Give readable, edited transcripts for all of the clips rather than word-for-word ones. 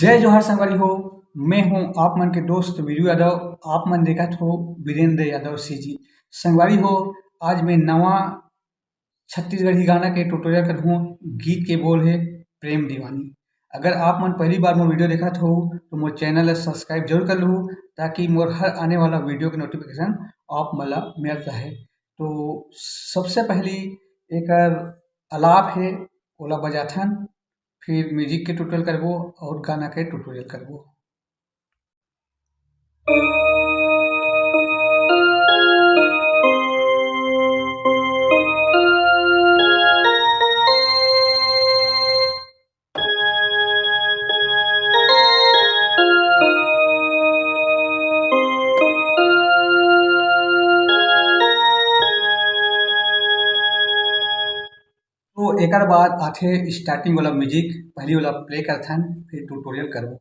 जय जोहार संगवारी हो। मैं हूं आप मन के दोस्त वीरू यादव। आप मन देखत हो वीरेंद्र यादव सीजी। संगवारी हो, आज मैं नवा छत्तीसगढ़ी गाना के ट्यूटोरियल कर हूँ। गीत के बोल है प्रेम दीवानी। अगर आप मन पहली बार मोर वीडियो देखत हो तो मोर चैनल ला सब्सक्राइब जरूर कर लहू, ताकि मोर हर आने वाला वीडियो के नोटिफिकेशन आप मन ला मिलत रहे। तो सबसे पहली एकर अलाप है ओला बजाथन, फिर म्यूजिक के ट्यूटोरियल करबो और गाना के ट्यूटोरियल करबो। तो एकर बाद आथे स्टार्टिंग वाला म्यूजिक, पहली वाला प्ले करथन फिर ट्यूटोरियल करबो।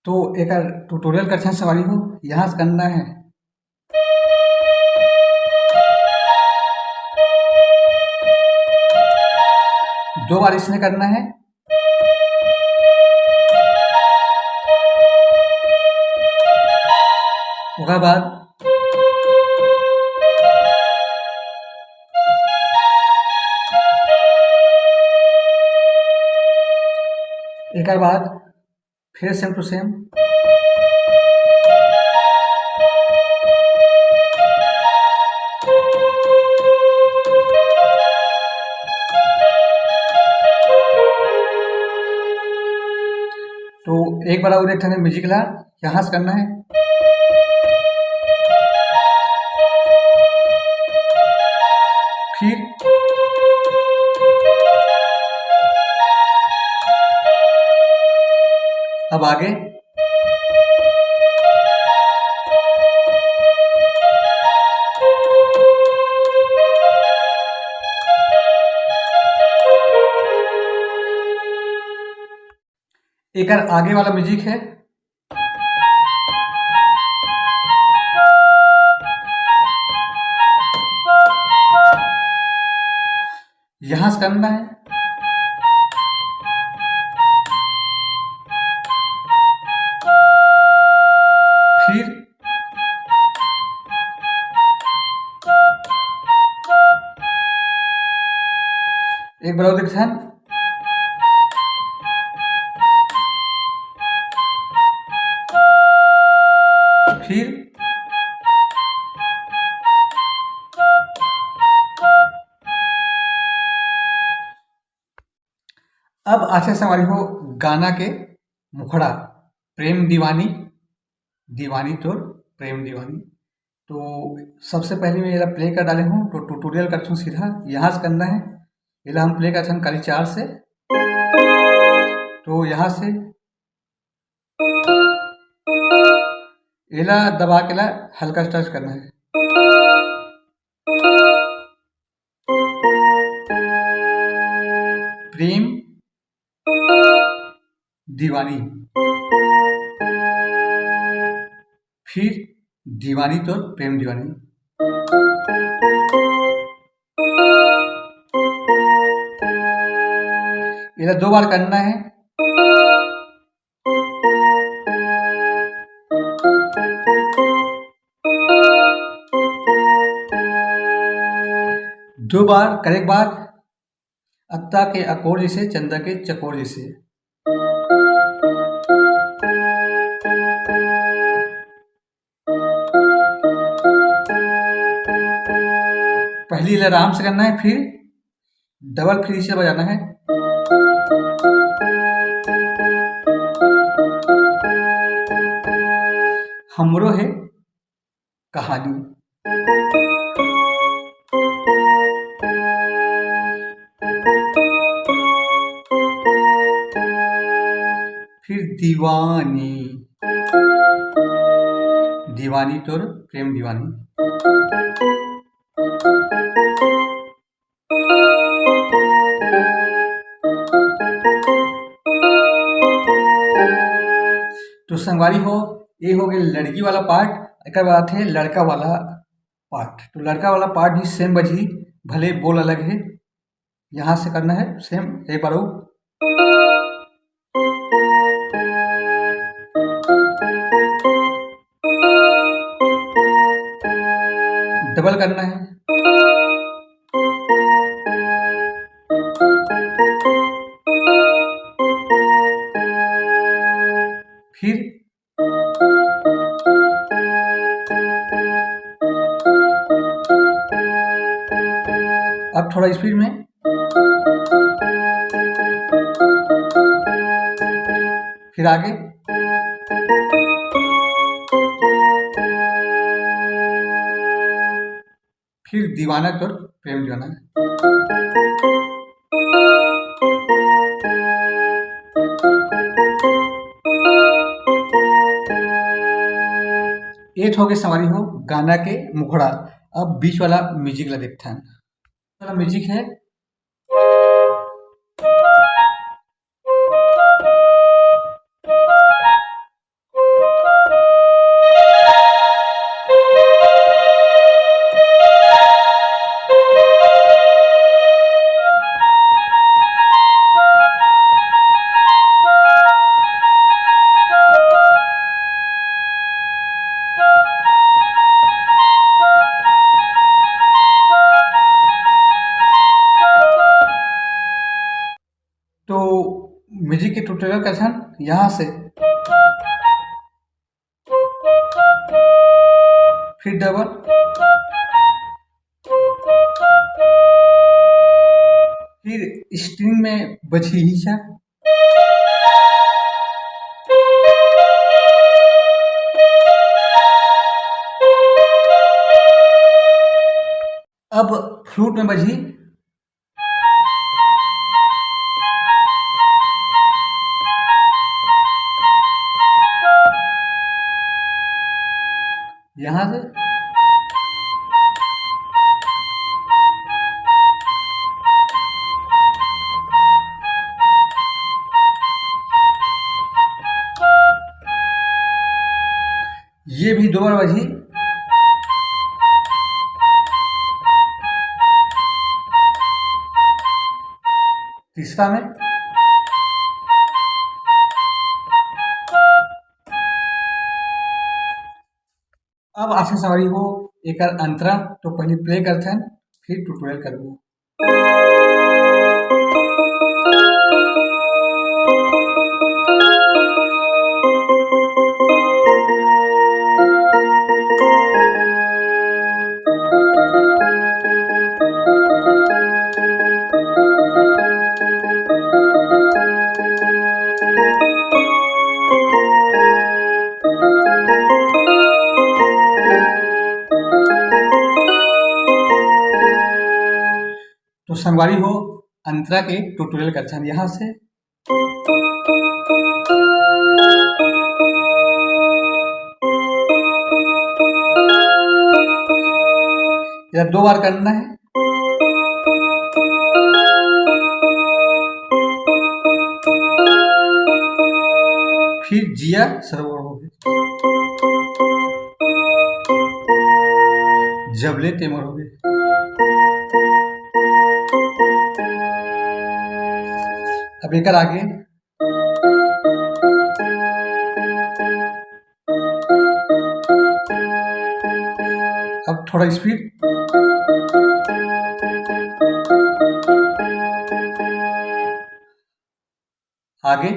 तो एकर ट्यूटोरियल करथन सवारी हो, यहाँ से करना है। दो बार इसने करना है। उसके बाद एकर बाद फिर सेम टू सेम। तो एक बार और एक ठन म्यूजिक ला यहाँ से करना है। फिर अब आगे एकर आगे वाला म्यूजिक है। यहाँ से करना है। फिर एक बार और देखथन। फिर अब आथे सवारी हो गाना के मुखड़ा, प्रेम दीवानी, दीवानी तोर प्रेम दीवानी। तो सबसे पहले मैं ये प्ले कर डाले हूँ, तो ट्यूटोरियल करता हूँ सीधा। यहाँ से करना है, ये हम प्ले करते हैं काली 4 से। तो यहाँ से एला दबा के ला हल्का टच करना है। प्रेम दीवानी, फिर दीवानी तो प्रेम दीवानी। ये 2 बार करना है। दो बार करे के बाद अत्ता के अकोर जैसे, चंदा के चकोर जैसे। पहली आराम से करना है, फिर डबल फ्री से बजाना है। हमरो है कहानी। फिर दीवानी, दीवानी तोर प्रेम दीवानी। संगवारी हो ये हो गया लड़की वाला पार्ट। एक बात है लड़का वाला पार्ट। तो लड़का वाला पार्ट भी सेम बजी, भले बोल अलग है। यहाँ से करना है सेम। एक बार और डबल करना है। फिर अब थोड़ा स्पीड में, फिर आगे, फिर दीवाना तो प्रेम दीवाना। ये हो गए सवारी हो गाना के मुखड़ा। अब बीच वाला म्यूजिक ला देखते हैं। वाला म्यूजिक है तो म्यूजिक के ट्यूटोरियल का था यहाँ से, फिर डबल, फिर स्ट्रिंग में बची ही चा, अब फ्लूट में बजी यहाँ से, ये भी दो बार बजी, तीसरा में, अब आशा सवारी हो एक अंतरा। तो पहले प्ले करते हैं फिर ट्यूटोरियल करूँगा। तो संगवारी हो अंतरा के ट्यूटोरियल करते हैं यहाँ से। यह दो बार करना है। फिर जिया सरोवर हो गए, जबले तेमर हो गए। अब एक आगे, अब थोड़ा स्पीड, आगे,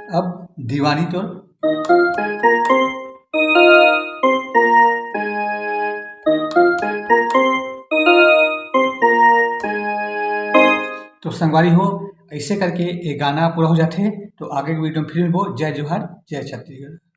अब दीवानी तो संगवारी हो ऐसे करके ये गाना पूरा हो जाते। तो आगे के वीडियो में फिर मिलबो। जय जोहार, जय छत्तीसगढ़।